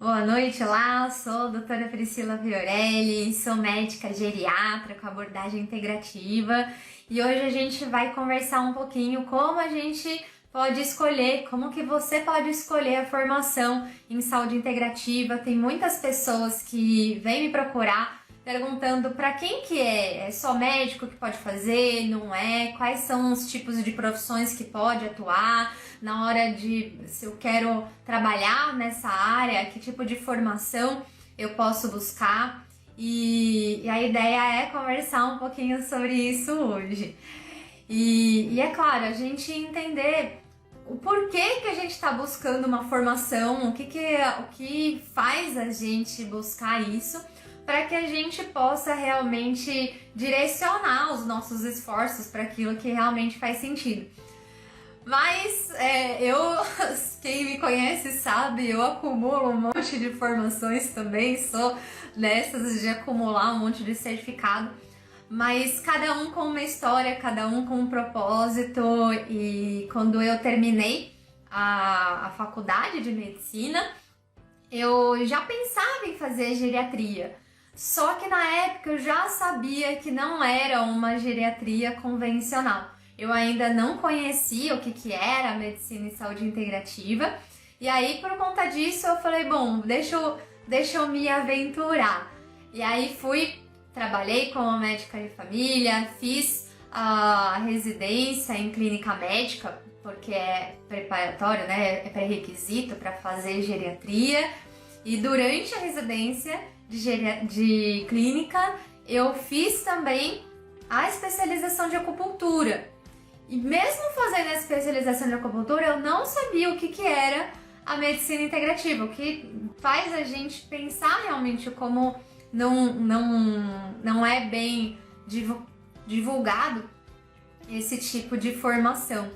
Boa noite, olá, sou a doutora Priscila Fiorelli, sou médica geriatra com abordagem integrativa e hoje a gente vai conversar um pouquinho como a gente pode escolher, como que você pode escolher a formação em saúde integrativa. Tem muitas pessoas que vêm me procurar perguntando para quem que é só médico que pode fazer, não é? Quais são os tipos de profissões que pode atuar? Na hora de, se eu quero trabalhar nessa área, que tipo de formação eu posso buscar? E a ideia é conversar um pouquinho sobre isso hoje. E é claro, a gente entender o porquê que a gente está buscando uma formação, o que faz a gente buscar isso, para que a gente possa realmente direcionar os nossos esforços para aquilo que realmente faz sentido. Mas quem me conhece sabe, eu acumulo um monte de formações também, sou dessas de acumular um monte de certificado, mas cada um com uma história, cada um com um propósito. E quando eu terminei a faculdade de medicina, eu já pensava em fazer geriatria. Só que na época eu já sabia que não era uma geriatria convencional. Eu ainda não conhecia o que era a medicina e saúde integrativa. E aí, por conta disso, eu falei, bom, deixa eu me aventurar. E aí trabalhei como médica de família, fiz a residência em clínica médica, porque é preparatório, né? É pré-requisito para fazer geriatria. E durante a residência de clínica, eu fiz também a especialização de acupuntura. E mesmo fazendo a especialização de acupuntura, eu não sabia o que era a medicina integrativa, o que faz a gente pensar realmente como não é bem divulgado esse tipo de formação.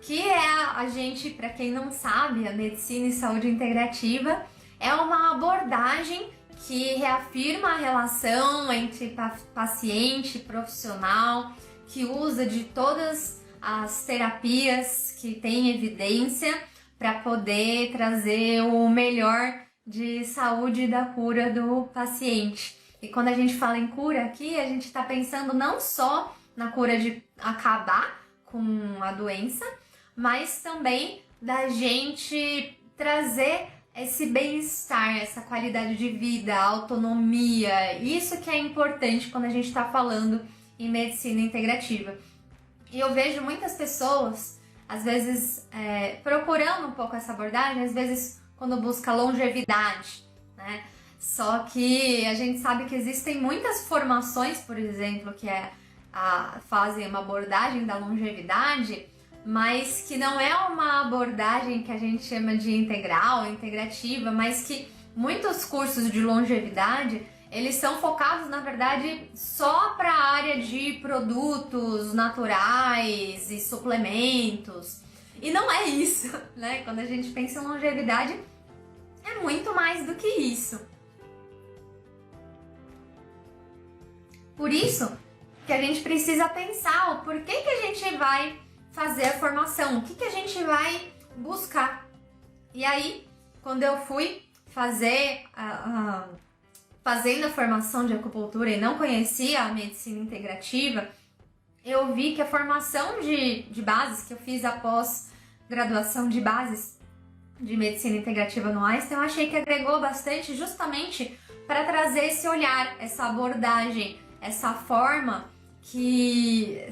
Que é a gente, para quem não sabe, a medicina e saúde integrativa é uma abordagem que reafirma a relação entre paciente e profissional, que usa de todas as terapias que têm evidência para poder trazer o melhor de saúde e da cura do paciente. E quando a gente fala em cura aqui, a gente está pensando não só na cura de acabar com a doença, mas também da gente trazer esse bem-estar, essa qualidade de vida, autonomia. Isso que é importante quando a gente está falando em medicina integrativa. E eu vejo muitas pessoas, às vezes, procurando um pouco essa abordagem, às vezes quando busca longevidade, né? Só que a gente sabe que existem muitas formações, por exemplo, que fazem uma abordagem da longevidade, mas que não é uma abordagem que a gente chama de integral, integrativa, mas que muitos cursos de longevidade, eles são focados, na verdade, só para a área de produtos naturais e suplementos. E não é isso, né? Quando a gente pensa em longevidade, é muito mais do que isso. Por isso que a gente precisa pensar o porquê que a gente vai fazer a formação, o que a gente vai buscar. E aí, quando eu fui fazendo a formação de acupuntura e não conhecia a medicina integrativa, eu vi que a formação de bases que eu fiz após graduação de bases de medicina integrativa no Einstein, eu achei que agregou bastante justamente para trazer esse olhar, essa abordagem, essa forma que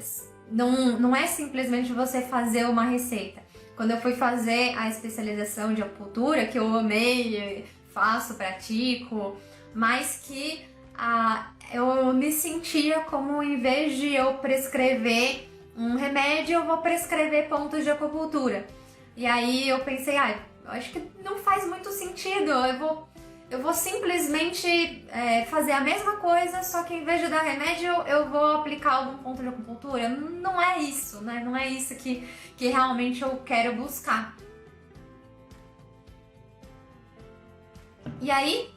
não é simplesmente você fazer uma receita. Quando eu fui fazer a especialização de acupuntura, que eu amei, faço, pratico, mas que eu me sentia como, em vez de eu prescrever um remédio, eu vou prescrever pontos de acupuntura. E aí eu pensei, eu acho que não faz muito sentido, eu vou simplesmente fazer a mesma coisa, só que em vez de dar remédio, eu vou aplicar algum ponto de acupuntura. Não é isso, né? Não é isso que realmente eu quero buscar. E aí,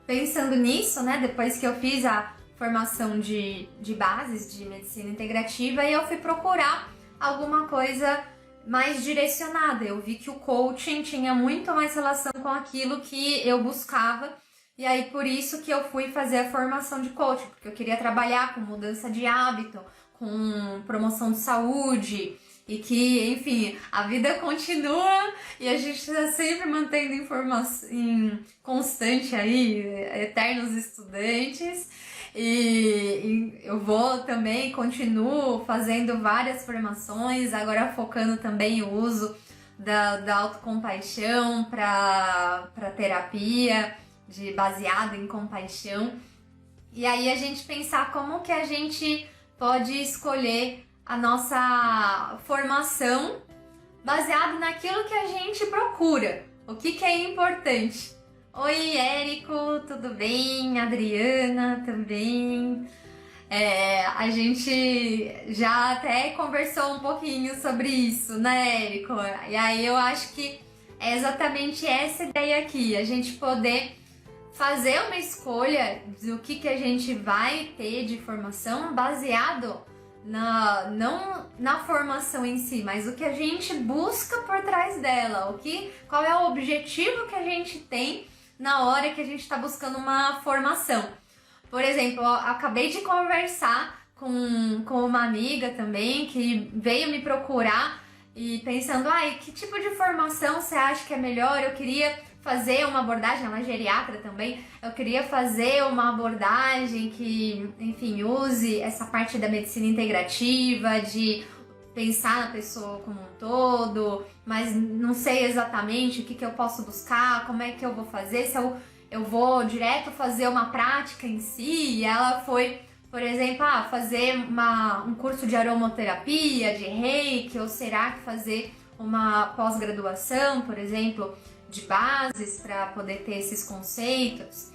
pensando nisso, né, depois que eu fiz a formação de bases de medicina integrativa, eu fui procurar alguma coisa mais direcionada. Eu vi que o coaching tinha muito mais relação com aquilo que eu buscava. E aí, por isso que eu fui fazer a formação de coaching, porque eu queria trabalhar com mudança de hábito, com promoção de saúde, e que, enfim, a vida continua e a gente está sempre mantendo informação constante aí, eternos estudantes. E eu vou também, continuo fazendo várias formações, agora focando também o uso da autocompaixão para terapia, baseado em compaixão. E aí a gente pensar como que a gente pode escolher a nossa formação baseado naquilo que a gente procura, o que é importante. Oi, Érico, tudo bem? Adriana também. A gente já até conversou um pouquinho sobre isso, né, Érico? E aí eu acho que é exatamente essa ideia aqui, a gente poder fazer uma escolha do que a gente vai ter de formação baseado não na formação em si, mas o que a gente busca por trás dela, qual é o objetivo que a gente tem na hora que a gente está buscando uma formação. Por exemplo, eu acabei de conversar com uma amiga também que veio me procurar e pensando, que tipo de formação você acha que é melhor? Eu queria fazer uma abordagem, ela é geriatra também, eu queria fazer uma abordagem que, enfim, use essa parte da medicina integrativa, de pensar na pessoa como um todo, mas não sei exatamente o que eu posso buscar, como é que eu vou fazer, se eu vou direto fazer uma prática em si. E ela foi, por exemplo, fazer um curso de aromaterapia, de reiki, ou será que fazer uma pós-graduação, por exemplo, de bases para poder ter esses conceitos.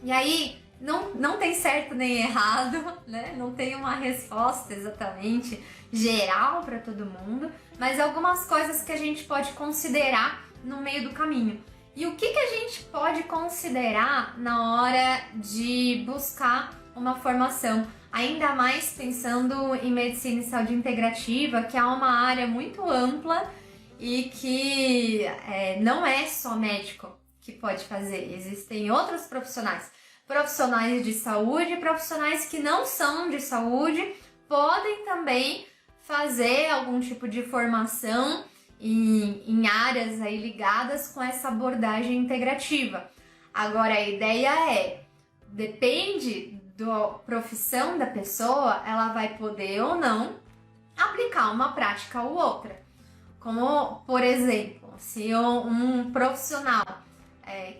E aí não tem certo nem errado, né? Não tem uma resposta exatamente geral para todo mundo, mas algumas coisas que a gente pode considerar no meio do caminho. E o que a gente pode considerar na hora de buscar uma formação? Ainda mais pensando em medicina e saúde integrativa, que é uma área muito ampla e que não é só médico que pode fazer. Existem outros profissionais de saúde e profissionais que não são de saúde, podem também fazer algum tipo de formação em áreas aí ligadas com essa abordagem integrativa. Agora, a ideia depende da profissão da pessoa, ela vai poder ou não aplicar uma prática ou outra. Como, por exemplo, se um profissional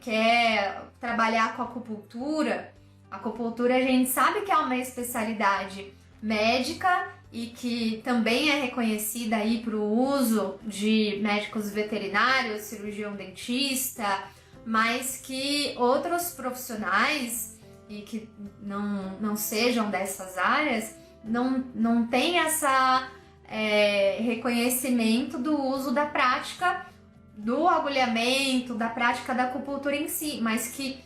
quer trabalhar com acupuntura a gente sabe que é uma especialidade médica e que também é reconhecida aí para o uso de médicos veterinários, cirurgião dentista, mas que outros profissionais e que não sejam dessas áreas não tem essa reconhecimento do uso da prática do agulhamento, da prática da acupuntura em si, mas que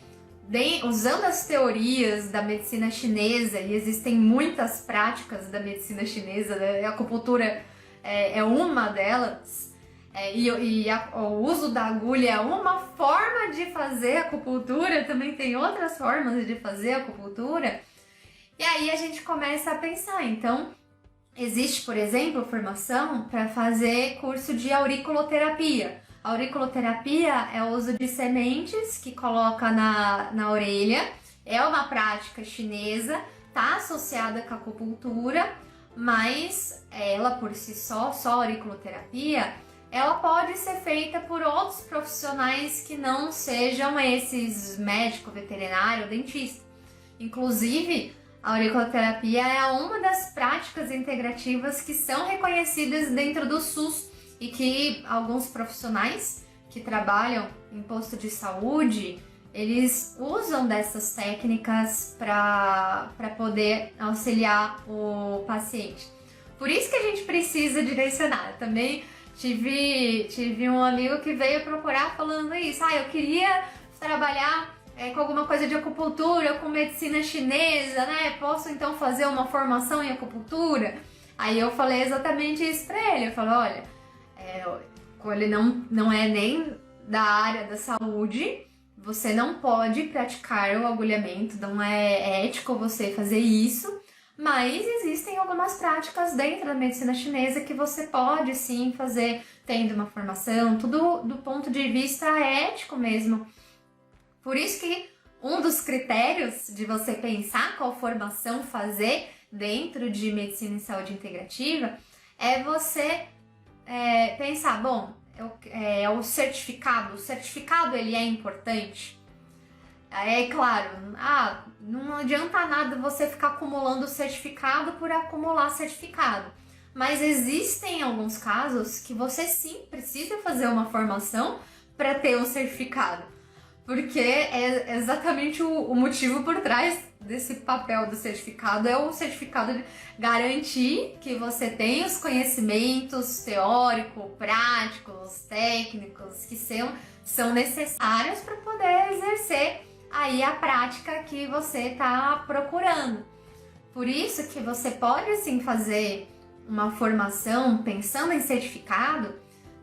usando as teorias da medicina chinesa, e existem muitas práticas da medicina chinesa, a acupuntura é uma delas, o uso da agulha é uma forma de fazer acupuntura, também tem outras formas de fazer acupuntura, e aí a gente começa a pensar, então, existe, por exemplo, formação para fazer curso de auriculoterapia. A auriculoterapia é o uso de sementes que coloca na orelha, é uma prática chinesa, está associada com a acupuntura, mas ela por si só auriculoterapia, ela pode ser feita por outros profissionais que não sejam esses médico, veterinário, dentista. Inclusive, a auriculoterapia é uma das práticas integrativas que são reconhecidas dentro do SUS e que alguns profissionais que trabalham em posto de saúde, eles usam dessas técnicas para poder auxiliar o paciente. Por isso que a gente precisa direcionar. Também tive um amigo que veio procurar falando isso. Eu queria trabalhar com alguma coisa de acupuntura, com medicina chinesa, né? Posso então fazer uma formação em acupuntura? Aí eu falei exatamente isso para ele. Eu falei, olha, ele não é nem da área da saúde, você não pode praticar o agulhamento, não é ético você fazer isso, mas existem algumas práticas dentro da medicina chinesa que você pode sim fazer, tendo uma formação, tudo do ponto de vista ético mesmo. Por isso que um dos critérios de você pensar qual formação fazer dentro de medicina e saúde integrativa é você pensar, bom, o certificado ele é importante? É claro, não adianta nada você ficar acumulando certificado por acumular certificado, mas existem alguns casos que você sim precisa fazer uma formação para ter um certificado, porque é exatamente o motivo por trás desse papel do certificado, é o certificado de garantir que você tem os conhecimentos teóricos, práticos, técnicos que são necessários para poder exercer aí a prática que você está procurando. Por isso que você pode sim fazer uma formação pensando em certificado,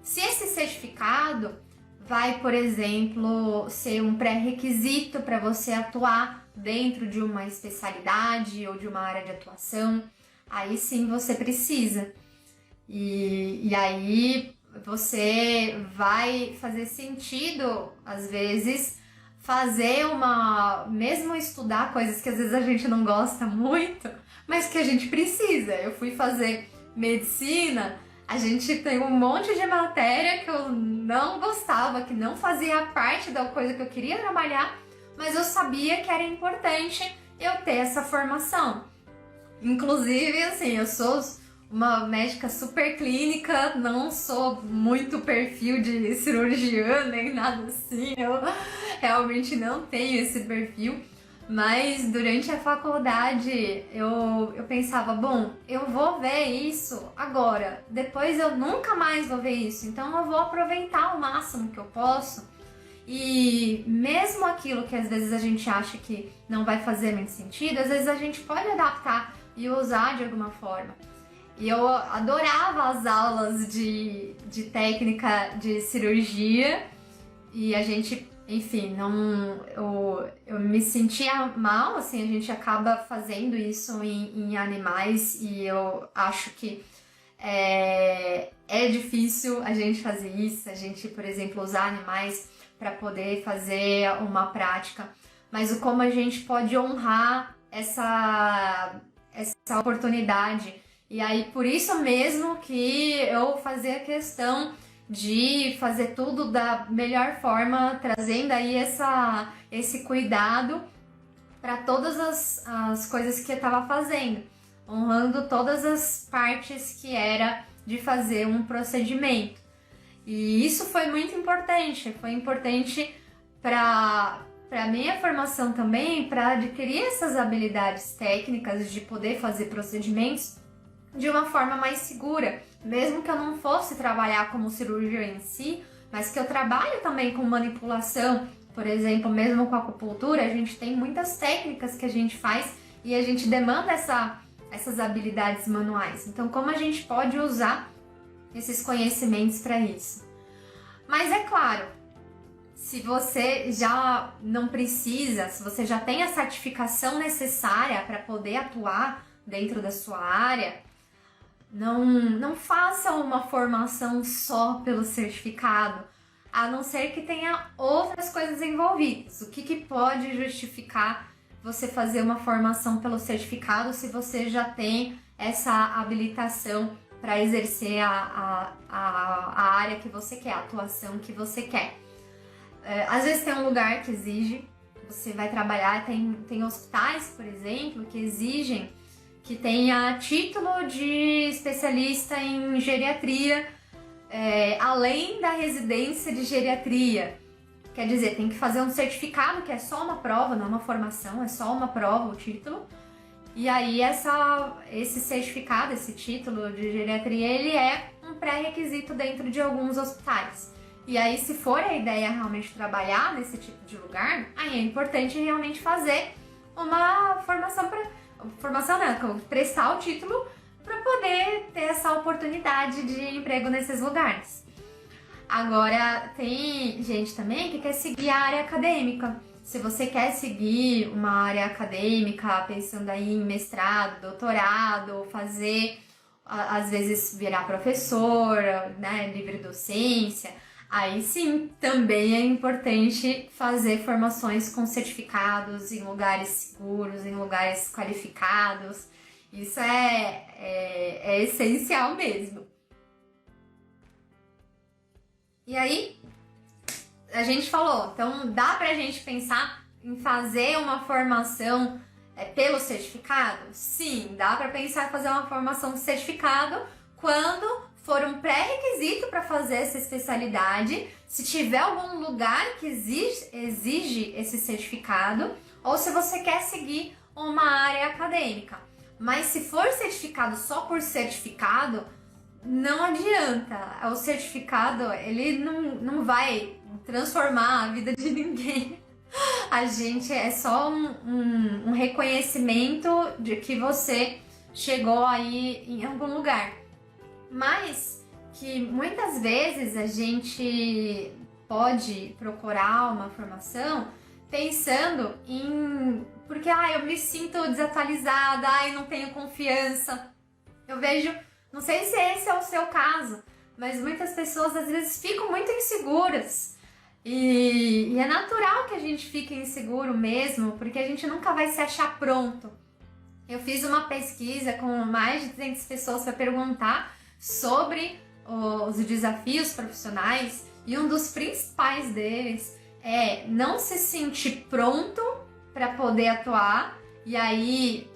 se esse certificado vai, por exemplo, ser um pré-requisito para você atuar dentro de uma especialidade ou de uma área de atuação, aí sim você precisa. E aí você vai fazer sentido, às vezes, mesmo estudar coisas que às vezes a gente não gosta muito, mas que a gente precisa. Eu fui fazer medicina, a gente tem um monte de matéria que eu não gostava, que não fazia parte da coisa que eu queria trabalhar, mas eu sabia que era importante eu ter essa formação. Inclusive, assim, eu sou uma médica super clínica, não sou muito perfil de cirurgiã nem nada assim, eu realmente não tenho esse perfil, mas durante a faculdade eu pensava, bom, eu vou ver isso agora, depois eu nunca mais vou ver isso, então eu vou aproveitar o máximo que eu posso. E mesmo aquilo que às vezes a gente acha que não vai fazer muito sentido, às vezes a gente pode adaptar e usar de alguma forma. E eu adorava as aulas de técnica de cirurgia e a gente, enfim, eu me sentia mal, assim, a gente acaba fazendo isso em animais e eu acho que é difícil a gente fazer isso, a gente, por exemplo, usar animais para poder fazer uma prática, mas como a gente pode honrar essa oportunidade. E aí, por isso mesmo que eu fazia questão de fazer tudo da melhor forma, trazendo aí esse cuidado para todas as coisas que eu estava fazendo, honrando todas as partes que era de fazer um procedimento. E isso foi muito importante, para a minha formação também, para adquirir essas habilidades técnicas de poder fazer procedimentos de uma forma mais segura, mesmo que eu não fosse trabalhar como cirurgião em si, mas que eu trabalho também com manipulação, por exemplo, mesmo com acupuntura, a gente tem muitas técnicas que a gente faz e a gente demanda essas habilidades manuais. Então, como a gente pode usar esses conhecimentos para isso? Mas é claro, se você já não precisa, se você já tem a certificação necessária para poder atuar dentro da sua área, não faça uma formação só pelo certificado, a não ser que tenha outras coisas envolvidas. O que pode justificar você fazer uma formação pelo certificado se você já tem essa habilitação para exercer a área que você quer, a atuação que você quer? Às vezes tem um lugar que exige, você vai trabalhar, tem hospitais, por exemplo, que exigem que tenha título de especialista em geriatria, além da residência de geriatria. Quer dizer, tem que fazer um certificado, que é só uma prova, não é uma formação, é só uma prova, o título. E aí esse certificado, esse título de geriatria, ele é um pré-requisito dentro de alguns hospitais. E aí, se for a ideia realmente trabalhar nesse tipo de lugar, aí é importante realmente fazer uma formação, prestar o título para poder ter essa oportunidade de emprego nesses lugares. Agora, tem gente também que quer seguir a área acadêmica. Se você quer seguir uma área acadêmica, pensando aí em mestrado, doutorado, fazer, às vezes, virar professor, né, livre docência, aí sim, também é importante fazer formações com certificados em lugares seguros, em lugares qualificados. Isso é essencial mesmo. E aí, a gente falou, então dá pra gente pensar em fazer uma formação pelo certificado? Sim, dá pra pensar em fazer uma formação de certificado quando for um pré-requisito para fazer essa especialidade, se tiver algum lugar que exige esse certificado, ou se você quer seguir uma área acadêmica. Mas se for certificado só por certificado, não adianta. O certificado, ele não vai transformar a vida de ninguém. A gente é só um reconhecimento de que você chegou aí em algum lugar. Mas que muitas vezes a gente pode procurar uma formação pensando em... Porque, eu me sinto desatualizada, eu não tenho confiança. Eu vejo... Não sei se esse é o seu caso, mas muitas pessoas às vezes ficam muito inseguras. E é natural que a gente fique inseguro mesmo, porque a gente nunca vai se achar pronto. Eu fiz uma pesquisa com mais de 200 pessoas para perguntar sobre os desafios profissionais, e um dos principais deles é não se sentir pronto para poder atuar, e aí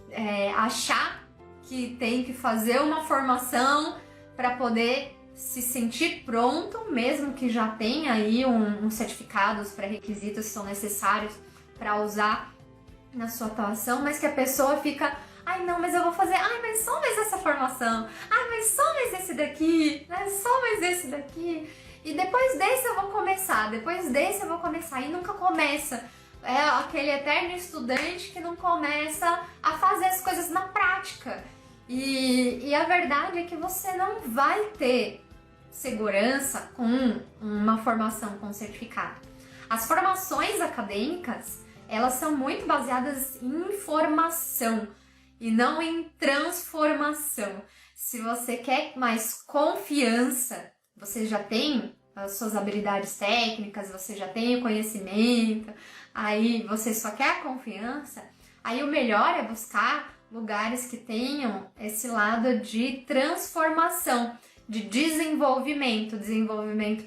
achar que tem que fazer uma formação para poder se sentir pronto, mesmo que já tenha aí uns certificados, pré-requisitos que são necessários para usar na sua atuação, mas que a pessoa fica, não, mas eu vou fazer, mas só mais essa formação, mas só mais esse daqui, só mais esse daqui, e depois desse eu vou começar, e nunca começa. É aquele eterno estudante que não começa a fazer as coisas na prática. E a verdade é que você não vai ter segurança com uma formação com certificado. As formações acadêmicas, elas são muito baseadas em informação e não em transformação. Se você quer mais confiança, você já tem as suas habilidades técnicas, você já tem o conhecimento, aí você só quer a confiança, aí o melhor é buscar lugares que tenham esse lado de transformação, de desenvolvimento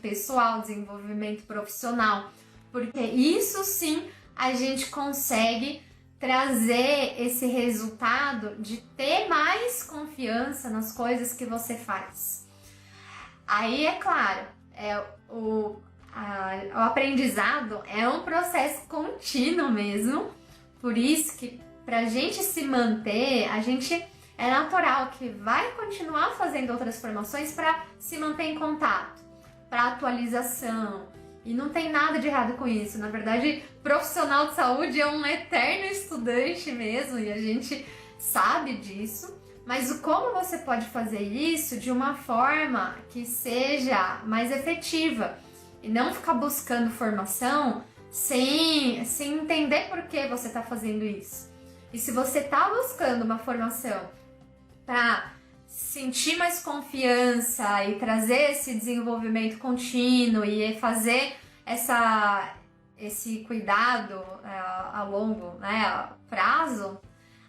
pessoal, desenvolvimento profissional, porque isso sim a gente consegue trazer esse resultado de ter mais confiança nas coisas que você faz. Aí, é claro, o aprendizado é um processo contínuo mesmo, por isso que pra gente se manter, é natural que vai continuar fazendo outras formações para se manter em contato, para atualização. E não tem nada de errado com isso. Na verdade, profissional de saúde é um eterno estudante mesmo, e a gente sabe disso. Mas como você pode fazer isso de uma forma que seja mais efetiva e não ficar buscando formação sem entender por que você está fazendo isso. E se você está buscando uma formação para sentir mais confiança e trazer esse desenvolvimento contínuo e fazer esse cuidado a longo prazo,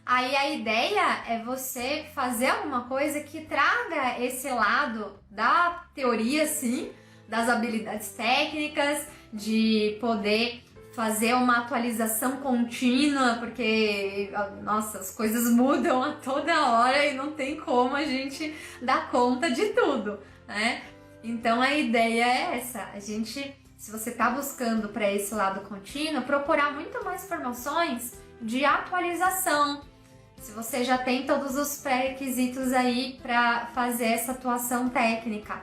aí a ideia é você fazer alguma coisa que traga esse lado da teoria, sim, das habilidades técnicas, de poder fazer uma atualização contínua, porque, nossa, as coisas mudam a toda hora e não tem como a gente dar conta de tudo, né? Então a ideia é essa, se você está buscando para esse lado contínuo, procurar muito mais formações de atualização, se você já tem todos os pré-requisitos aí para fazer essa atuação técnica.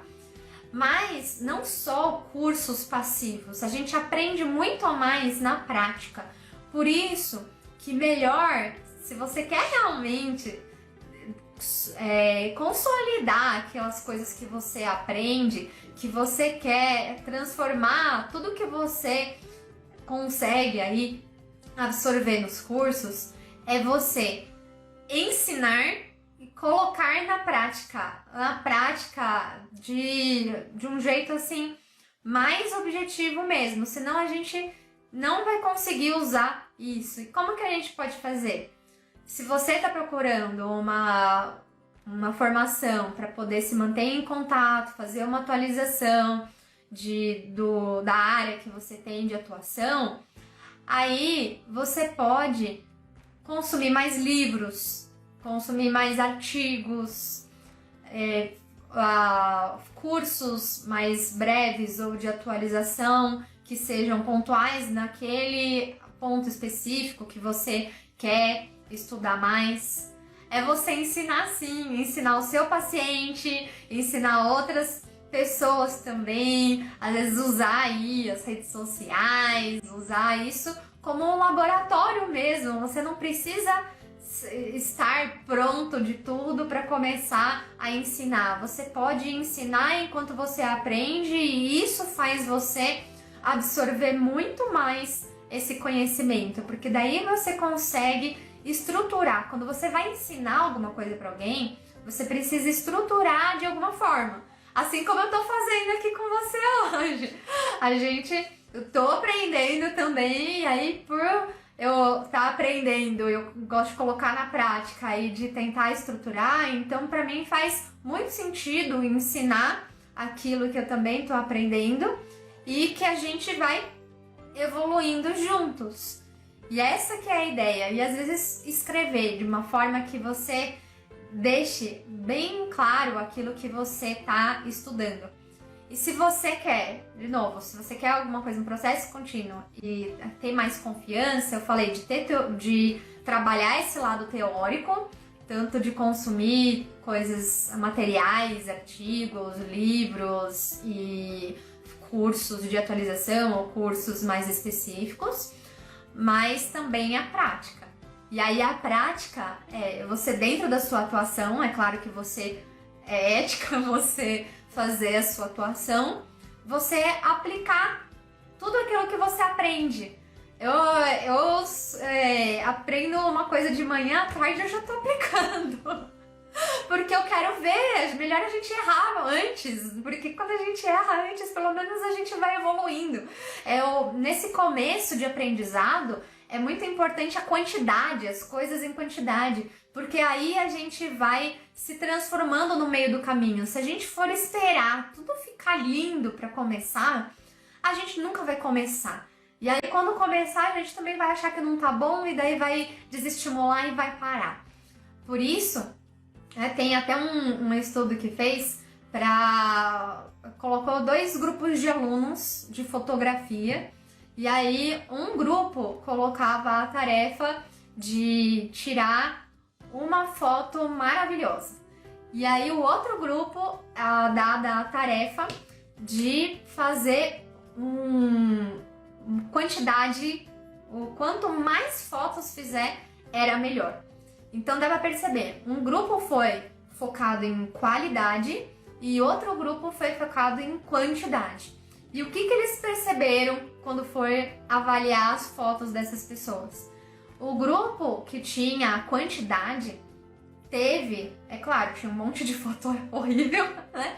Mas não só cursos passivos, a gente aprende muito a mais na prática. Por isso que melhor, se você quer realmente consolidar aquelas coisas que você aprende, que você quer transformar tudo que você consegue aí absorver nos cursos, é você ensinar e colocar na prática de um jeito assim mais objetivo mesmo, senão a gente não vai conseguir usar isso. E como que a gente pode fazer? Se você está procurando uma formação para poder se manter em contato, fazer uma atualização da área que você tem de atuação, aí você pode consumir mais livros, consumir mais artigos, cursos mais breves ou de atualização que sejam pontuais naquele ponto específico que você quer estudar mais. É você ensinar sim, ensinar o seu paciente, ensinar outras pessoas também, às vezes usar aí as redes sociais, usar isso como um laboratório mesmo. Você não precisa estar pronto de tudo para começar a ensinar. Você pode ensinar enquanto você aprende e isso faz você absorver muito mais esse conhecimento, porque daí você consegue estruturar. Quando você vai ensinar alguma coisa para alguém, você precisa estruturar de alguma forma. Assim como eu tô fazendo aqui com você hoje. Eu tô aprendendo também, e aí por eu estar aprendendo, eu gosto de colocar na prática e de tentar estruturar, então para mim faz muito sentido ensinar aquilo que eu também tô aprendendo e que a gente vai evoluindo juntos. E essa que é a ideia. E às vezes escrever de uma forma que você deixe bem claro aquilo que você está estudando. E se você quer, de novo, se você quer alguma coisa, um processo contínuo e ter mais confiança, eu falei de trabalhar esse lado teórico, tanto de consumir coisas, materiais, artigos, livros e cursos de atualização ou cursos mais específicos, mas também a prática. E aí a prática é você dentro da sua atuação, é claro que você é ética, você fazer a sua atuação, você aplicar tudo aquilo que você aprende. Eu aprendo uma coisa de manhã, à tarde eu já tô aplicando. Porque eu quero ver, melhor a gente errar antes, porque quando a gente erra antes, pelo menos a gente vai evoluindo. Nesse começo de aprendizado, é muito importante a quantidade, as coisas em quantidade, porque aí a gente vai se transformando no meio do caminho. Se a gente for esperar tudo ficar lindo para começar, a gente nunca vai começar. E aí quando começar, a gente também vai achar que não tá bom e daí vai desestimular e vai parar. Por isso, tem até um estudo que fez colocou 2 grupos de alunos de fotografia e aí um grupo colocava a tarefa de tirar uma foto maravilhosa e aí o outro grupo dada a tarefa de fazer quantidade, o quanto mais fotos fizer era melhor. Então dá pra perceber, um grupo foi focado em qualidade e outro grupo foi focado em quantidade. E o que eles perceberam quando foi avaliar as fotos dessas pessoas? O grupo que tinha a quantidade teve, é claro, tinha um monte de foto horrível, né?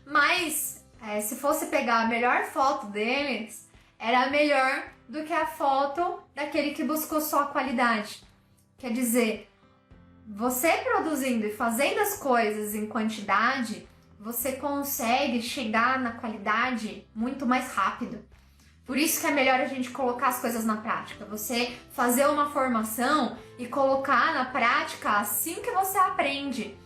Mas se fosse pegar a melhor foto deles, era melhor do que a foto daquele que buscou só a qualidade. Quer dizer, você produzindo e fazendo as coisas em quantidade, você consegue chegar na qualidade muito mais rápido. Por isso que é melhor a gente colocar as coisas na prática. Você fazer uma formação e colocar na prática assim que você aprende.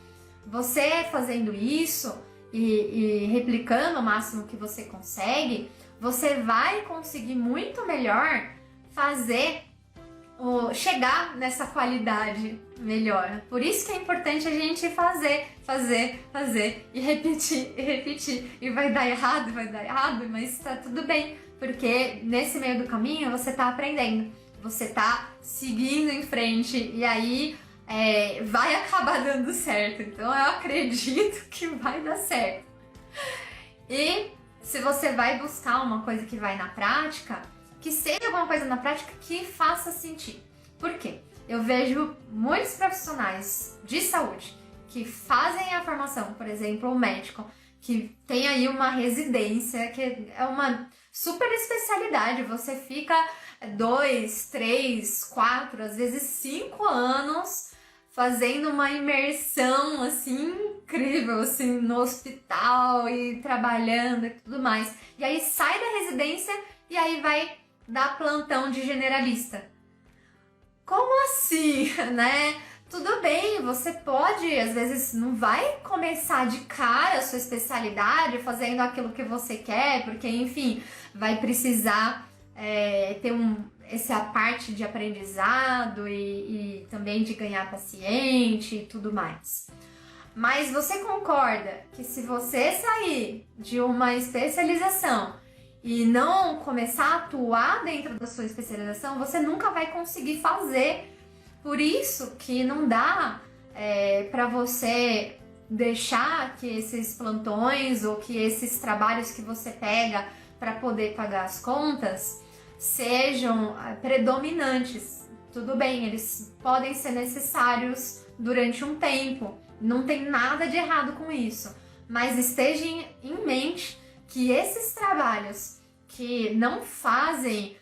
Você fazendo isso e replicando o máximo que você consegue, você vai conseguir muito melhor chegar nessa qualidade melhor. Por isso que é importante a gente fazer e repetir. E vai dar errado, mas tá tudo bem. Porque nesse meio do caminho você tá aprendendo, você tá seguindo em frente. E aí vai acabar dando certo. Então eu acredito que vai dar certo. E se você vai buscar uma coisa que vai na prática, que seja alguma coisa na prática que faça sentido. Por quê? Eu vejo muitos profissionais de saúde que fazem a formação, por exemplo, o médico, que tem aí uma residência, que é uma super especialidade. Você fica 2, 3, 4, às vezes 5 anos fazendo uma imersão assim incrível assim no hospital e trabalhando e tudo mais. E aí sai da residência e aí vai dar plantão de generalista. Como assim, né? Tudo bem, você pode, às vezes não vai começar de cara a sua especialidade fazendo aquilo que você quer, porque enfim, vai precisar ter essa parte de aprendizado e também de ganhar paciente e tudo mais. Mas você concorda que se você sair de uma especialização e não começar a atuar dentro da sua especialização, você nunca vai conseguir fazer. Por isso que não dá para você deixar que esses plantões ou que esses trabalhos que você pega para poder pagar as contas sejam predominantes. Tudo bem, eles podem ser necessários durante um tempo, não tem nada de errado com isso, mas esteja em mente que esses trabalhos que não fazem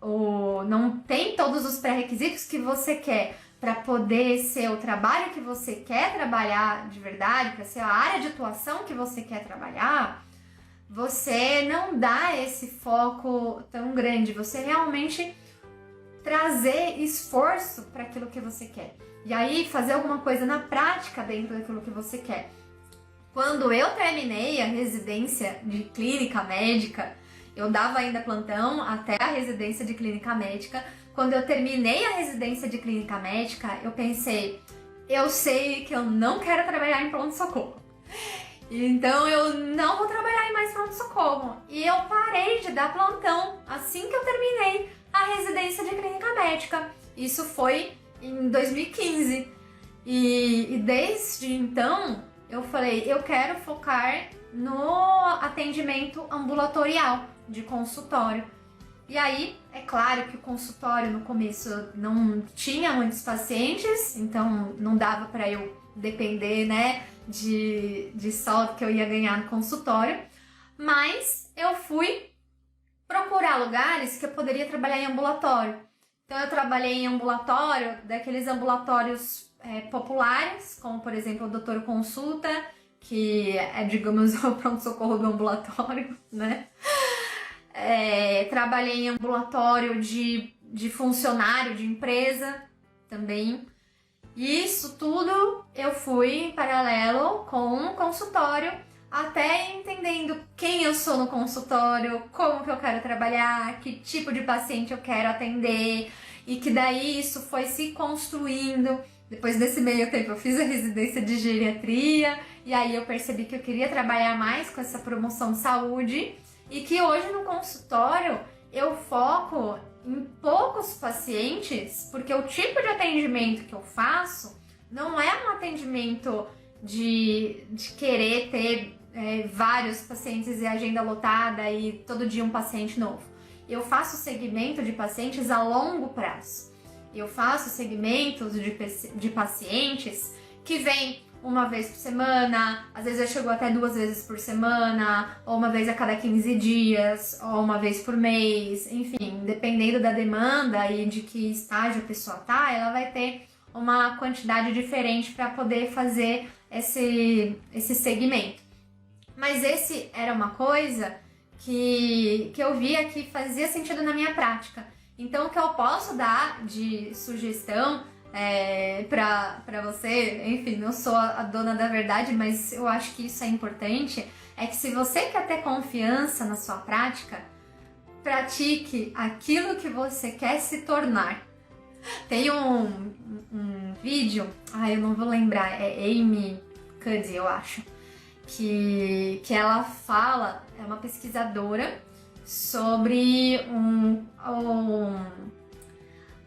ou não tem todos os pré-requisitos que você quer para poder ser o trabalho que você quer trabalhar de verdade, para ser a área de atuação que você quer trabalhar, você não dá esse foco tão grande, você realmente trazer esforço para aquilo que você quer. E aí fazer alguma coisa na prática dentro daquilo que você quer. Quando eu terminei a residência de clínica médica, eu dava ainda plantão até a residência de clínica médica. Quando eu terminei a residência de clínica médica, eu pensei, eu sei que eu não quero trabalhar em pronto-socorro. Então eu não vou trabalhar em mais pronto-socorro. E eu parei de dar plantão assim que eu terminei a residência de clínica médica. Isso foi em 2015. E desde então eu falei, eu quero focar no atendimento ambulatorial de consultório. E aí, é claro que o consultório no começo não tinha muitos pacientes, então não dava para eu depender, né, de só que eu ia ganhar no consultório, mas eu fui procurar lugares que eu poderia trabalhar em ambulatório. Então eu trabalhei em ambulatório, daqueles ambulatórios populares, como por exemplo o Doutor Consulta, que é, digamos, o pronto-socorro do ambulatório, né? Trabalhei em ambulatório de funcionário de empresa também. E isso tudo eu fui em paralelo com um consultório, até entendendo quem eu sou no consultório, como que eu quero trabalhar, que tipo de paciente eu quero atender, e que daí isso foi se construindo. Depois desse meio tempo eu fiz a residência de geriatria, e aí eu percebi que eu queria trabalhar mais com essa promoção de saúde, e que hoje no consultório eu foco em poucos pacientes, porque o tipo de atendimento que eu faço não é um atendimento de querer ter vários pacientes e agenda lotada e todo dia um paciente novo. Eu faço segmento de pacientes a longo prazo. Eu faço segmentos de pacientes que vêm uma vez por semana, às vezes eu chego até 2 vezes por semana, ou uma vez a cada 15 dias, ou uma vez por mês, enfim, dependendo da demanda e de que estágio a pessoa tá, ela vai ter uma quantidade diferente para poder fazer esse segmento. Mas esse era uma coisa que eu via que fazia sentido na minha prática. Então o que eu posso dar de sugestão para você, enfim, não sou a dona da verdade, mas eu acho que isso é importante, é que se você quer ter confiança na sua prática, pratique aquilo que você quer se tornar. Tem um vídeo, eu não vou lembrar, é Amy Cuddy, eu acho, que ela fala, é uma pesquisadora, sobre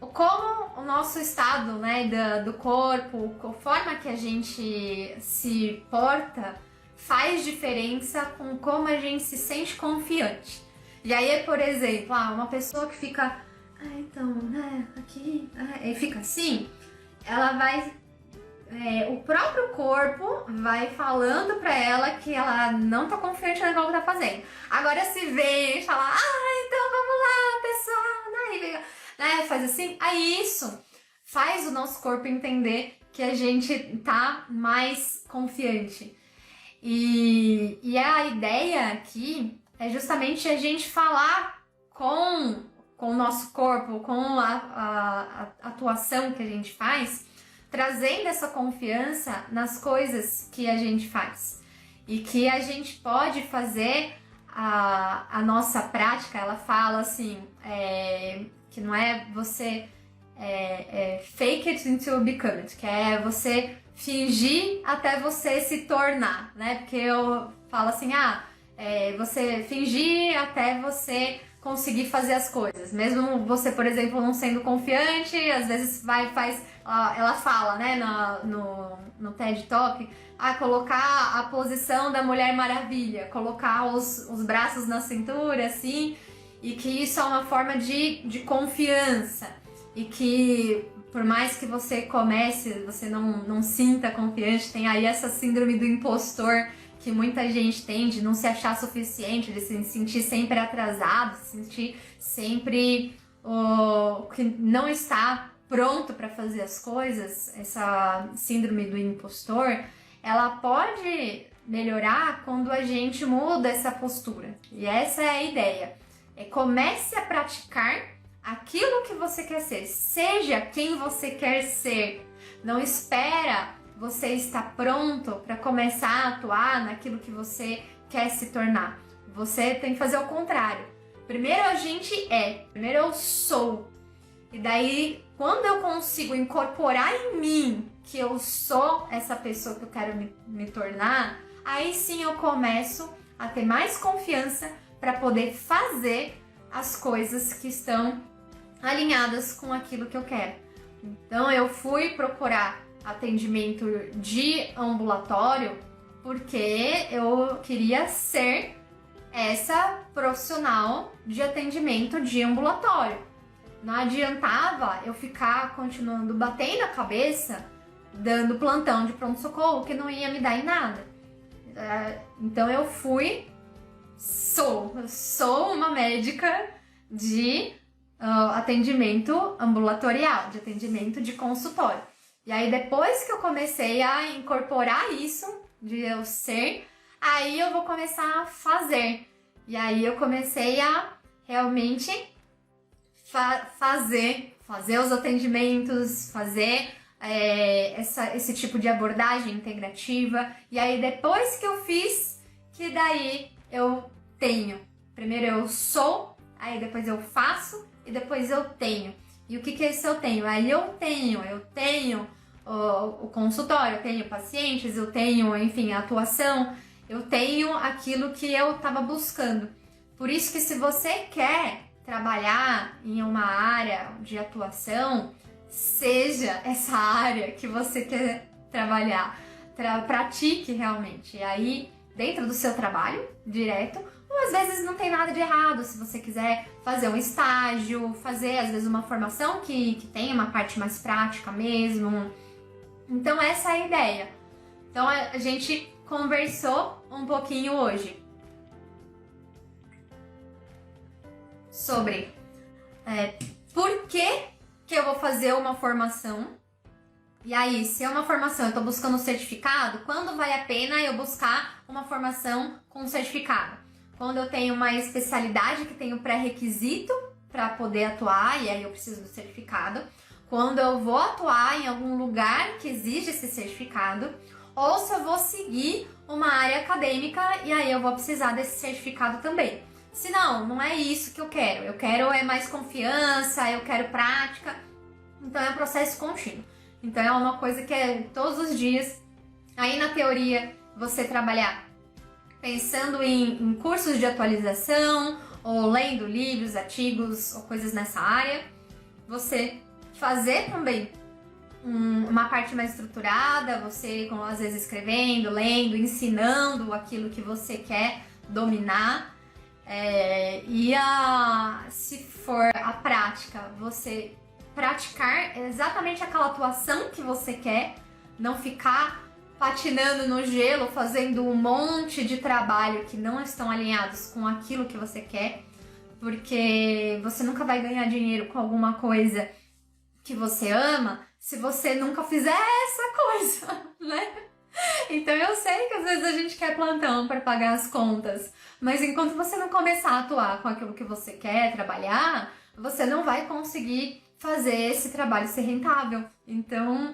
o como o nosso estado, né, do corpo, a forma que a gente se porta, faz diferença com como a gente se sente confiante. E aí, por exemplo, uma pessoa que fica, então, né, aqui, e fica assim, ela vai, o próprio corpo vai falando pra ela que ela não tá confiante naquilo que tá fazendo. Agora se vem e fala, então vamos lá, pessoal, né, faz assim, aí isso faz o nosso corpo entender que a gente tá mais confiante. E a ideia aqui é justamente a gente falar com o nosso corpo, com a atuação que a gente faz, trazendo essa confiança nas coisas que a gente faz. E que a gente pode fazer a nossa prática, ela fala assim, que não é você fake it until you become it, que é você fingir até você se tornar, né? Porque eu falo assim, você fingir até você conseguir fazer as coisas. Mesmo você, por exemplo, não sendo confiante, às vezes ela fala, né, no TED Talk, colocar a posição da Mulher Maravilha, colocar os braços na cintura, assim, e que isso é uma forma de confiança. E que por mais que você comece, você não sinta confiante, tem aí essa síndrome do impostor que muita gente tem, de não se achar suficiente, de se sentir sempre atrasado, se sentir sempre que não está pronto para fazer as coisas. Essa síndrome do impostor, ela pode melhorar quando a gente muda essa postura. E essa é a ideia. Comece a praticar aquilo que você quer ser, seja quem você quer ser. Não espera você estar pronto para começar a atuar naquilo que você quer se tornar. Você tem que fazer o contrário. Primeiro a gente primeiro eu sou. E daí, quando eu consigo incorporar em mim que eu sou essa pessoa que eu quero me tornar, aí sim eu começo a ter mais confiança para poder fazer as coisas que estão alinhadas com aquilo que eu quero. Então eu fui procurar atendimento de ambulatório porque eu queria ser essa profissional de atendimento de ambulatório. Não adiantava eu ficar continuando batendo a cabeça, dando plantão de pronto-socorro, que não ia me dar em nada. Então eu sou uma médica de atendimento ambulatorial, de atendimento de consultório. E aí depois que eu comecei a incorporar isso, de eu ser, aí eu vou começar a fazer. E aí eu comecei a realmente fazer os atendimentos, fazer esse tipo de abordagem integrativa. E aí depois que eu fiz, que daí eu tenho. Primeiro eu sou, aí depois eu faço e depois eu tenho. E o que é isso eu tenho? Aí eu tenho o consultório, eu tenho pacientes, eu tenho, enfim, a atuação, eu tenho aquilo que eu estava buscando. Por isso que se você quer trabalhar em uma área de atuação, seja essa área que você quer trabalhar, pratique realmente. E aí, dentro do seu trabalho direto, ou às vezes não tem nada de errado se você quiser fazer um estágio, fazer às vezes uma formação que tem uma parte mais prática mesmo. Então essa é a ideia. Então a gente conversou um pouquinho hoje sobre por que eu vou fazer uma formação. E aí, se é uma formação, eu estou buscando um certificado, quando vale a pena eu buscar uma formação com certificado? Quando eu tenho uma especialidade que tem o pré-requisito para poder atuar, e aí eu preciso do certificado. Quando eu vou atuar em algum lugar que exige esse certificado, ou se eu vou seguir uma área acadêmica, e aí eu vou precisar desse certificado também. Se não é isso que eu quero mais confiança, eu quero prática, então é um processo contínuo. Então é uma coisa que é todos os dias. Aí na teoria você trabalhar pensando em cursos de atualização, ou lendo livros, artigos, ou coisas nessa área. Você fazer também uma parte mais estruturada, você às vezes escrevendo, lendo, ensinando aquilo que você quer dominar. Se for a prática, você praticar exatamente aquela atuação que você quer, não ficar patinando no gelo, fazendo um monte de trabalho que não estão alinhados com aquilo que você quer, porque você nunca vai ganhar dinheiro com alguma coisa que você ama se você nunca fizer essa coisa, né? Então eu sei que às vezes a gente quer plantão para pagar as contas, mas enquanto você não começar a atuar com aquilo que você quer trabalhar, você não vai conseguir fazer esse trabalho ser rentável. Então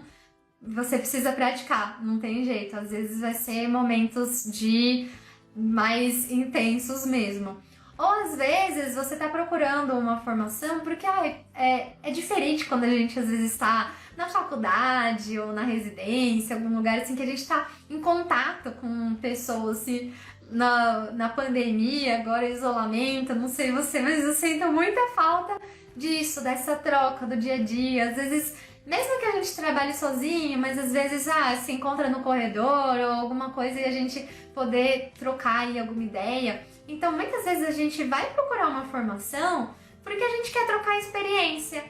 você precisa praticar, não tem jeito. Às vezes vai ser momentos de mais intensos mesmo. Ou às vezes você está procurando uma formação porque é diferente quando a gente às vezes está na faculdade ou na residência, algum lugar assim que a gente está em contato com pessoas assim, na pandemia, agora isolamento, não sei você, mas eu sinto muita falta disso, dessa troca do dia a dia. Às vezes, mesmo que a gente trabalhe sozinho, mas às vezes se encontra no corredor ou alguma coisa e a gente poder trocar aí alguma ideia. Então, muitas vezes a gente vai procurar uma formação porque a gente quer trocar experiência.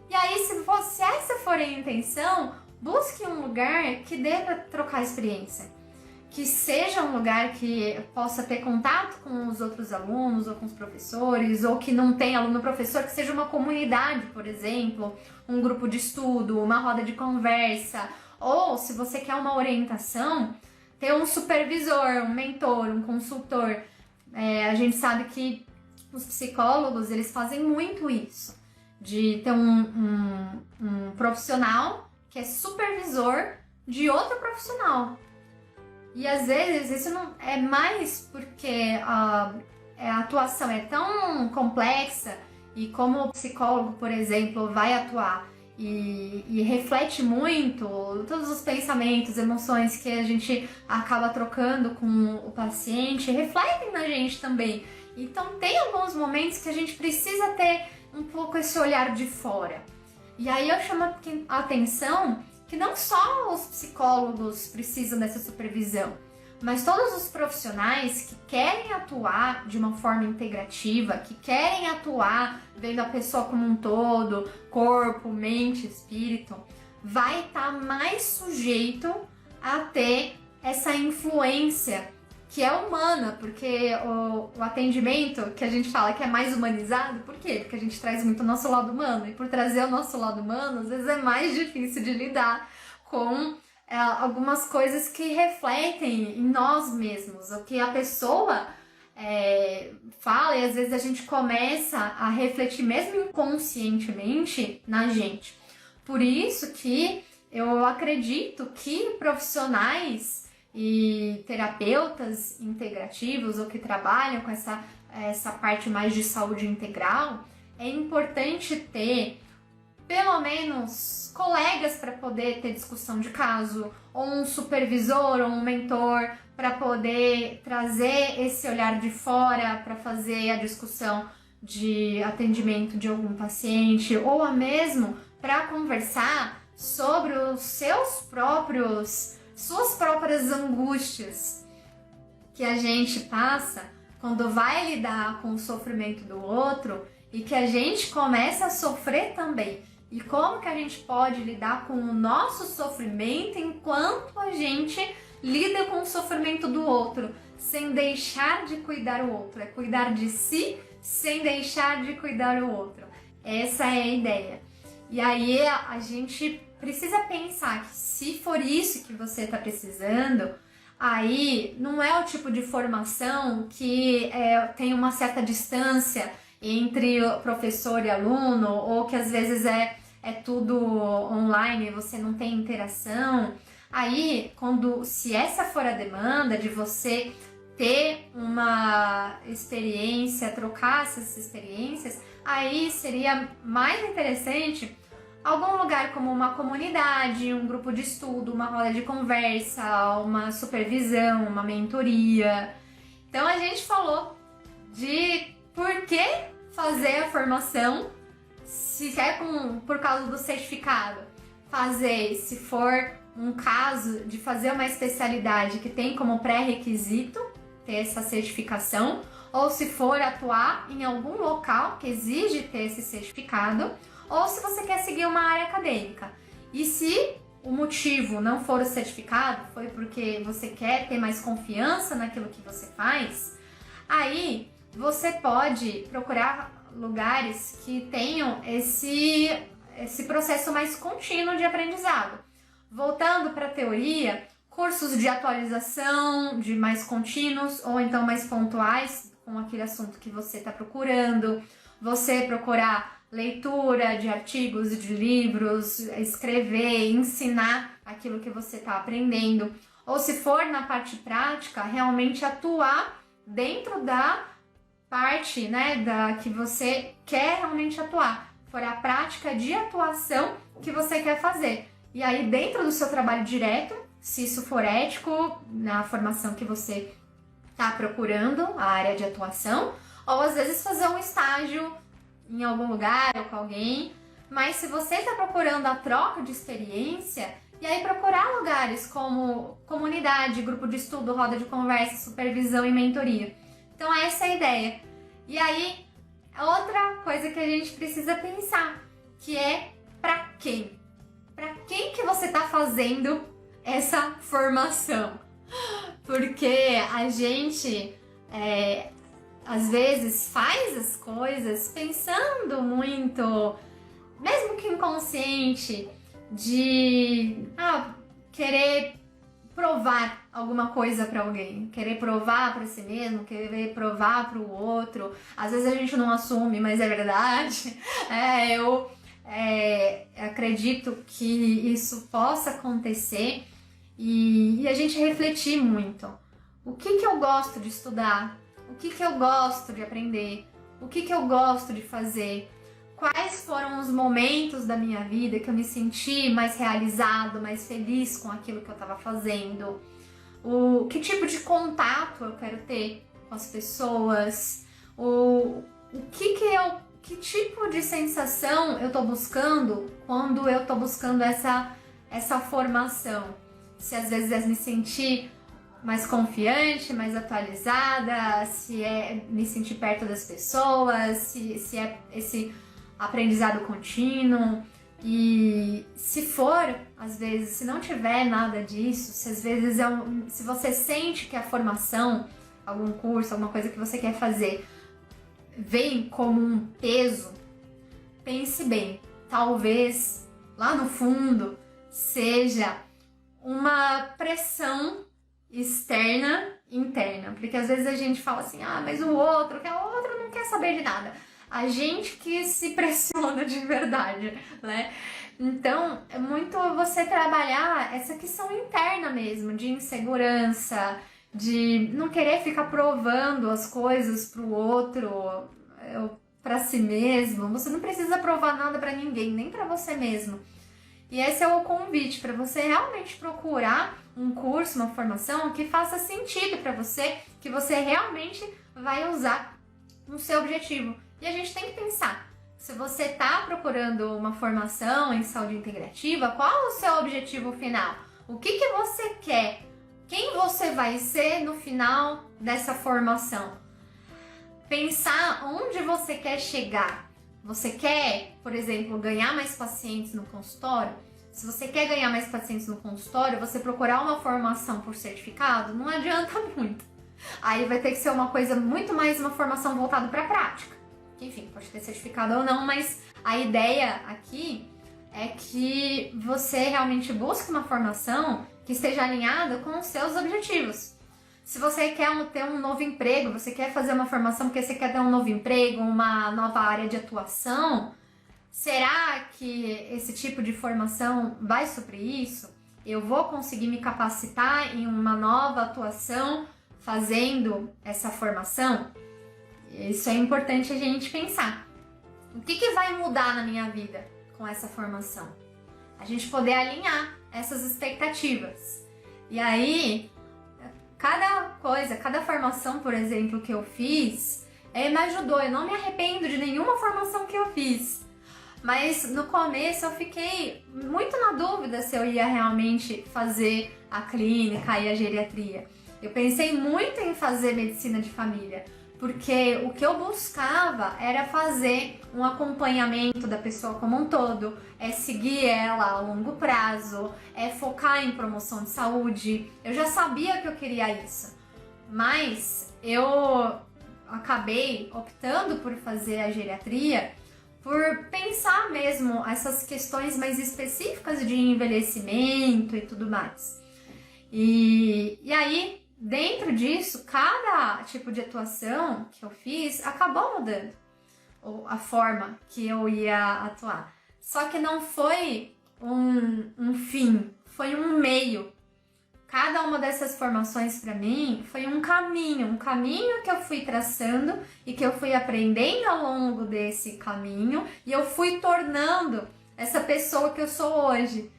E aí, se essa for a intenção, busque um lugar que dê para trocar experiência. Que seja um lugar que possa ter contato com os outros alunos ou com os professores, ou que não tenha aluno-professor, que seja uma comunidade, por exemplo, um grupo de estudo, uma roda de conversa, ou se você quer uma orientação, ter um supervisor, um mentor, um consultor. A gente sabe que os psicólogos, eles fazem muito isso, de ter um profissional que é supervisor de outro profissional. E às vezes isso não é mais porque a atuação é tão complexa e como o psicólogo, por exemplo, vai atuar e reflete muito todos os pensamentos, emoções que a gente acaba trocando com o paciente, refletem na gente também. Então tem alguns momentos que a gente precisa ter um pouco esse olhar de fora. E aí eu chamo a atenção que não só os psicólogos precisam dessa supervisão, mas todos os profissionais que querem atuar de uma forma integrativa, que querem atuar vendo a pessoa como um todo, corpo, mente, espírito, vai estar mais sujeito a ter essa influência que é humana, porque o atendimento que a gente fala que é mais humanizado, por quê? Porque a gente traz muito o nosso lado humano, e por trazer o nosso lado humano, às vezes é mais difícil de lidar com algumas coisas que refletem em nós mesmos, o que a pessoa fala, e às vezes a gente começa a refletir mesmo inconscientemente na gente. Por isso que eu acredito que profissionais e terapeutas integrativos ou que trabalham com essa parte mais de saúde integral, é importante ter pelo menos colegas para poder ter discussão de caso, ou um supervisor ou um mentor para poder trazer esse olhar de fora para fazer a discussão de atendimento de algum paciente, ou mesmo para conversar sobre os suas próprias angústias que a gente passa quando vai lidar com o sofrimento do outro e que a gente começa a sofrer também. E como que a gente pode lidar com o nosso sofrimento enquanto a gente lida com o sofrimento do outro, sem deixar de cuidar o outro. É cuidar de si sem deixar de cuidar o outro. Essa é a ideia. E aí a gente precisa pensar que se for isso que você está precisando, aí não é o tipo de formação que tem uma certa distância entre o professor e aluno, ou que às vezes é tudo online, você não tem interação. Aí, se essa for a demanda de você ter uma experiência, trocar essas experiências, aí seria mais interessante algum lugar como uma comunidade, um grupo de estudo, uma roda de conversa, uma supervisão, uma mentoria. Então a gente falou de por que fazer a formação se é por causa do certificado, fazer, se for um caso de fazer uma especialidade que tem como pré-requisito ter essa certificação, ou se for atuar em algum local que exige ter esse certificado, ou se você quer seguir uma área acadêmica. E se o motivo não for o certificado, foi porque você quer ter mais confiança naquilo que você faz, aí você pode procurar lugares que tenham esse processo mais contínuo de aprendizado. Voltando para a teoria, cursos de atualização, de mais contínuos ou então mais pontuais com aquele assunto que você está procurando. Você procurar leitura de artigos e de livros, escrever, ensinar aquilo que você está aprendendo. Ou se for na parte prática, realmente atuar dentro da parte, né, da que você quer realmente atuar. For a prática de atuação que você quer fazer. E aí, dentro do seu trabalho direto, se isso for ético, na formação que você está procurando, a área de atuação, ou às vezes fazer um estágio em algum lugar ou com alguém. Mas se você está procurando a troca de experiência, e aí procurar lugares como comunidade, grupo de estudo, roda de conversa, supervisão e mentoria. Então essa é a ideia. E aí, outra coisa que a gente precisa pensar, que é para quem? Para quem que você está fazendo essa formação? Porque a gente, às vezes, faz as coisas pensando muito, mesmo que inconsciente, de querer provar alguma coisa para alguém, querer provar para si mesmo, querer provar para o outro. Às vezes a gente não assume, mas é verdade. Eu acredito que isso possa acontecer e a gente refletir muito. O que eu gosto de estudar? O que eu gosto de aprender? O que eu gosto de fazer? Quais foram os momentos da minha vida que eu me senti mais realizado, mais feliz com aquilo que eu estava fazendo? Que tipo de contato eu quero ter com as pessoas? Que tipo de sensação eu estou buscando quando eu estou buscando essa formação? Se às vezes é me sentir mais confiante, mais atualizada, se é me sentir perto das pessoas, se é esse aprendizado contínuo. E se for, às vezes, se não tiver nada disso, se às vezes se você sente que a formação, algum curso, alguma coisa que você quer fazer, vem como um peso, pense bem, talvez lá no fundo seja uma pressão externa, interna, porque às vezes a gente fala assim, mas o outro não quer saber de nada. A gente que se pressiona de verdade, né? Então, é muito você trabalhar essa questão interna mesmo, de insegurança, de não querer ficar provando as coisas pro outro, para si mesmo. Você não precisa provar nada para ninguém, nem para você mesmo. E esse é o convite para você realmente procurar um curso, uma formação que faça sentido para você, que você realmente vai usar no seu objetivo. E a gente tem que pensar, se você está procurando uma formação em saúde integrativa, qual é o seu objetivo final? O que você quer? Quem você vai ser no final dessa formação? Pensar onde você quer chegar. Você quer, por exemplo, ganhar mais pacientes no consultório? Se você quer ganhar mais pacientes no consultório, você procurar uma formação por certificado, não adianta muito. Aí vai ter que ser uma coisa muito mais uma formação voltada para a prática. Enfim, pode ter certificado ou não, mas a ideia aqui é que você realmente busque uma formação que esteja alinhada com os seus objetivos. Se você quer ter um novo emprego, você quer fazer uma formação porque você quer ter um novo emprego, uma nova área de atuação, será que esse tipo de formação vai suprir isso? Eu vou conseguir me capacitar em uma nova atuação fazendo essa formação? Isso é importante a gente pensar. O que vai mudar na minha vida com essa formação? A gente poder alinhar essas expectativas. E aí, cada formação, por exemplo, que eu fiz, me ajudou. Eu não me arrependo de nenhuma formação que eu fiz. Mas no começo eu fiquei muito na dúvida se eu ia realmente fazer a clínica e a geriatria. Eu pensei muito em fazer medicina de família, porque o que eu buscava era fazer um acompanhamento da pessoa como um todo, é seguir ela a longo prazo, é focar em promoção de saúde. Eu já sabia que eu queria isso, mas eu acabei optando por fazer a geriatria por pensar mesmo essas questões mais específicas de envelhecimento e tudo mais. E aí, dentro disso, cada tipo de atuação que eu fiz acabou mudando a forma que eu ia atuar. Só que não foi um fim, foi um meio. Cada uma dessas formações para mim foi um caminho que eu fui traçando e que eu fui aprendendo ao longo desse caminho e eu fui tornando essa pessoa que eu sou hoje.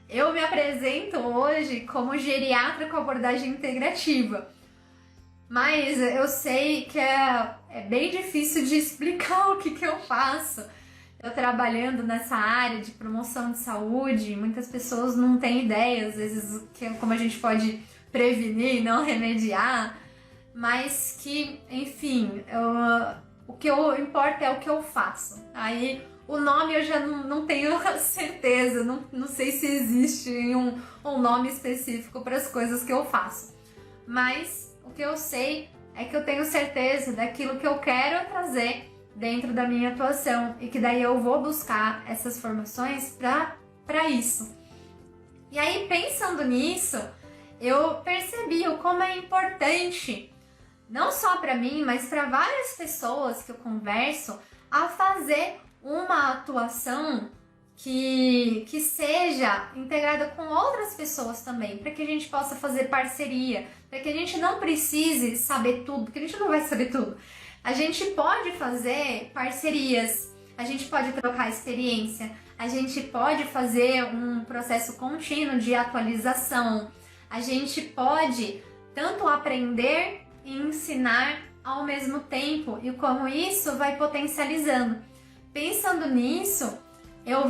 Eu me apresento hoje como geriatra com abordagem integrativa, mas eu sei que é bem difícil de explicar o que eu faço. Eu trabalhando nessa área de promoção de saúde, muitas pessoas não têm ideia, às vezes, como a gente pode prevenir e não remediar, mas que, enfim, o que importa é o que eu faço. Aí, o nome eu já não tenho certeza, não sei se existe um nome específico para as coisas que eu faço. Mas o que eu sei é que eu tenho certeza daquilo que eu quero trazer dentro da minha atuação e que daí eu vou buscar essas formações para isso. E aí, pensando nisso, eu percebi o como é importante, não só para mim, mas para várias pessoas que eu converso, a fazer uma atuação que seja integrada com outras pessoas também, para que a gente possa fazer parceria, para que a gente não precise saber tudo, porque a gente não vai saber tudo. A gente pode fazer parcerias, a gente pode trocar experiência, a gente pode fazer um processo contínuo de atualização, a gente pode tanto aprender e ensinar ao mesmo tempo e como isso vai potencializando. Pensando nisso, eu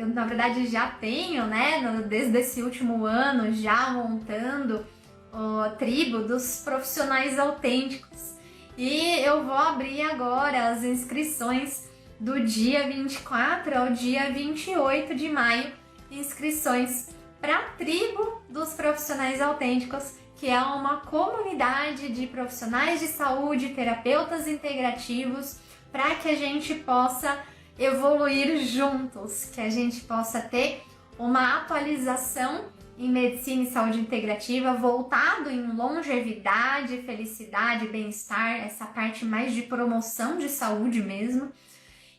na verdade já tenho, né, desde esse último ano, já montando a tribo dos profissionais autênticos. E eu vou abrir agora as inscrições do dia 24 ao dia 28 de maio, inscrições para a tribo dos profissionais autênticos, que é uma comunidade de profissionais de saúde, terapeutas integrativos, para que a gente possa evoluir juntos, que a gente possa ter uma atualização em medicina e saúde integrativa voltado em longevidade, felicidade, bem-estar, essa parte mais de promoção de saúde mesmo,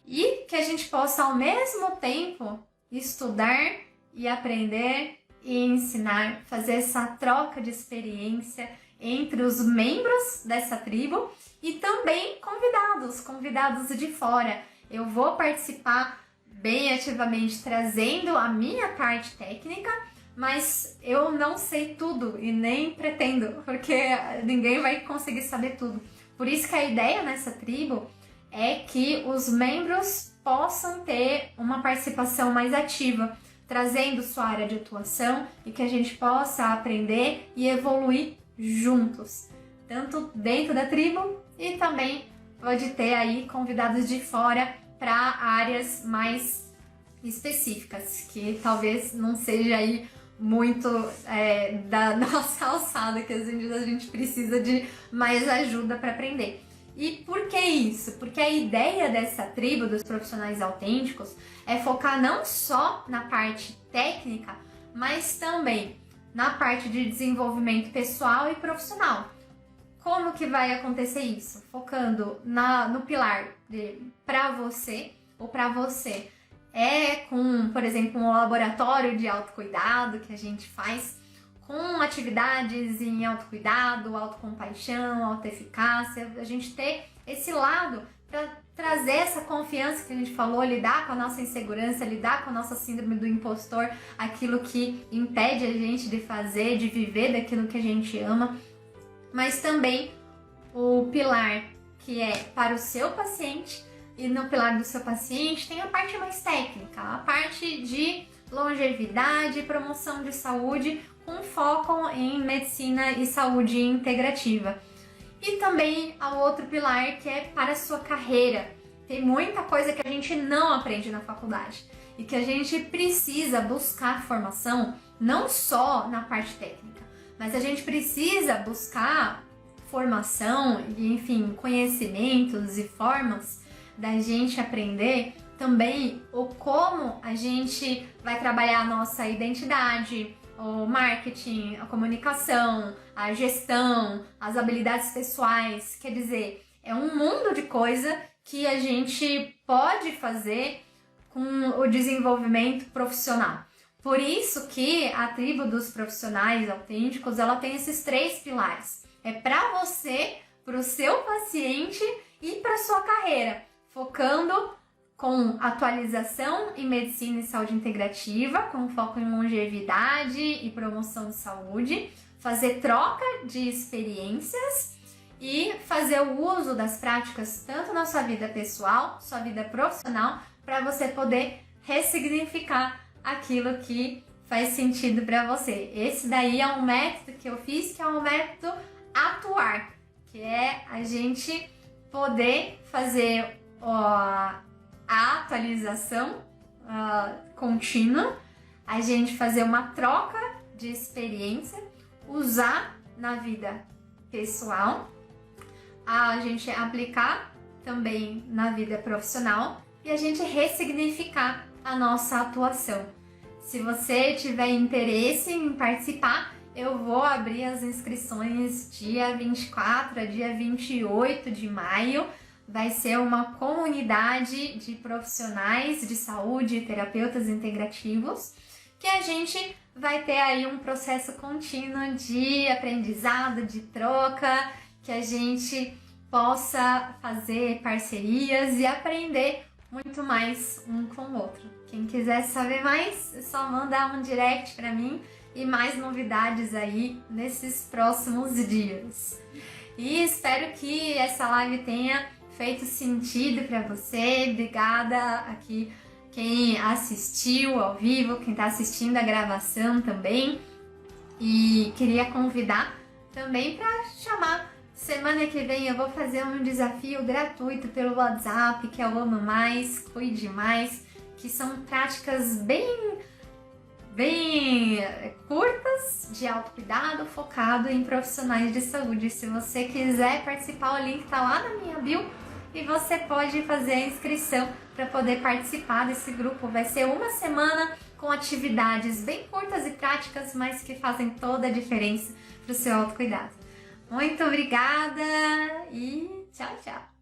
e que a gente possa ao mesmo tempo estudar e aprender e ensinar, fazer essa troca de experiência entre os membros dessa tribo e também convidados de fora. Eu vou participar bem ativamente trazendo a minha parte técnica, mas eu não sei tudo e nem pretendo, porque ninguém vai conseguir saber tudo. Por isso que a ideia nessa tribo é que os membros possam ter uma participação mais ativa, trazendo sua área de atuação e que a gente possa aprender e evoluir juntos, tanto dentro da tribo e também pode ter aí convidados de fora para áreas mais específicas, que talvez não seja aí muito da nossa alçada, que às vezes a gente precisa de mais ajuda para aprender. E por que isso? Porque a ideia dessa tribo dos profissionais autênticos é focar não só na parte técnica, mas também na parte de desenvolvimento pessoal e profissional. Como que vai acontecer isso? Focando no pilar de para você ou para você. Com, por exemplo, um laboratório de autocuidado que a gente faz com atividades em autocuidado, autocompaixão, autoeficácia, a gente ter esse lado para trazer essa confiança que a gente falou, lidar com a nossa insegurança, lidar com a nossa síndrome do impostor, aquilo que impede a gente de fazer, de viver daquilo que a gente ama, mas também o pilar que é para o seu paciente, e no pilar do seu paciente tem a parte mais técnica, a parte de longevidade e promoção de saúde com foco em medicina e saúde integrativa. E também há outro pilar que é para a sua carreira. Tem muita coisa que a gente não aprende na faculdade e que a gente precisa buscar formação não só na parte técnica, mas a gente precisa buscar formação e, enfim, conhecimentos e formas da gente aprender também o como a gente vai trabalhar a nossa identidade, o marketing, a comunicação, a gestão, as habilidades pessoais. Quer dizer, é um mundo de coisa que a gente pode fazer com o desenvolvimento profissional. Por isso que a tribo dos profissionais autênticos, ela tem esses 3 pilares. É para você, para o seu paciente e para sua carreira, focando com atualização em medicina e saúde integrativa, com foco em longevidade e promoção de saúde, fazer troca de experiências e fazer o uso das práticas tanto na sua vida pessoal, sua vida profissional, para você poder ressignificar aquilo que faz sentido para você. Esse daí é um método que eu fiz, que é um método atuar, que é a gente poder fazer a atualização contínua, a gente fazer uma troca de experiência, usar na vida pessoal, a gente aplicar também na vida profissional e a gente ressignificar a nossa atuação. Se você tiver interesse em participar, eu vou abrir as inscrições dia 24 a dia 28 de maio. Vai ser uma comunidade de profissionais de saúde e terapeutas integrativos, que a gente vai ter aí um processo contínuo de aprendizado, de troca, que a gente possa fazer parcerias e aprender muito mais um com o outro. Quem quiser saber mais, é só mandar um direct para mim e mais novidades aí nesses próximos dias. E espero que essa live tenha feito sentido para você. Obrigada aqui quem assistiu ao vivo, quem está assistindo a gravação também. E queria convidar também para chamar. Semana que vem eu vou fazer um desafio gratuito pelo WhatsApp, que é o Amo Mais, Cuide Mais, que são práticas bem curtas de autocuidado, focado em profissionais de saúde. Se você quiser participar, o link está lá na minha bio e você pode fazer a inscrição para poder participar desse grupo. Vai ser uma semana com atividades bem curtas e práticas, mas que fazem toda a diferença para o seu autocuidado. Muito obrigada e tchau, tchau!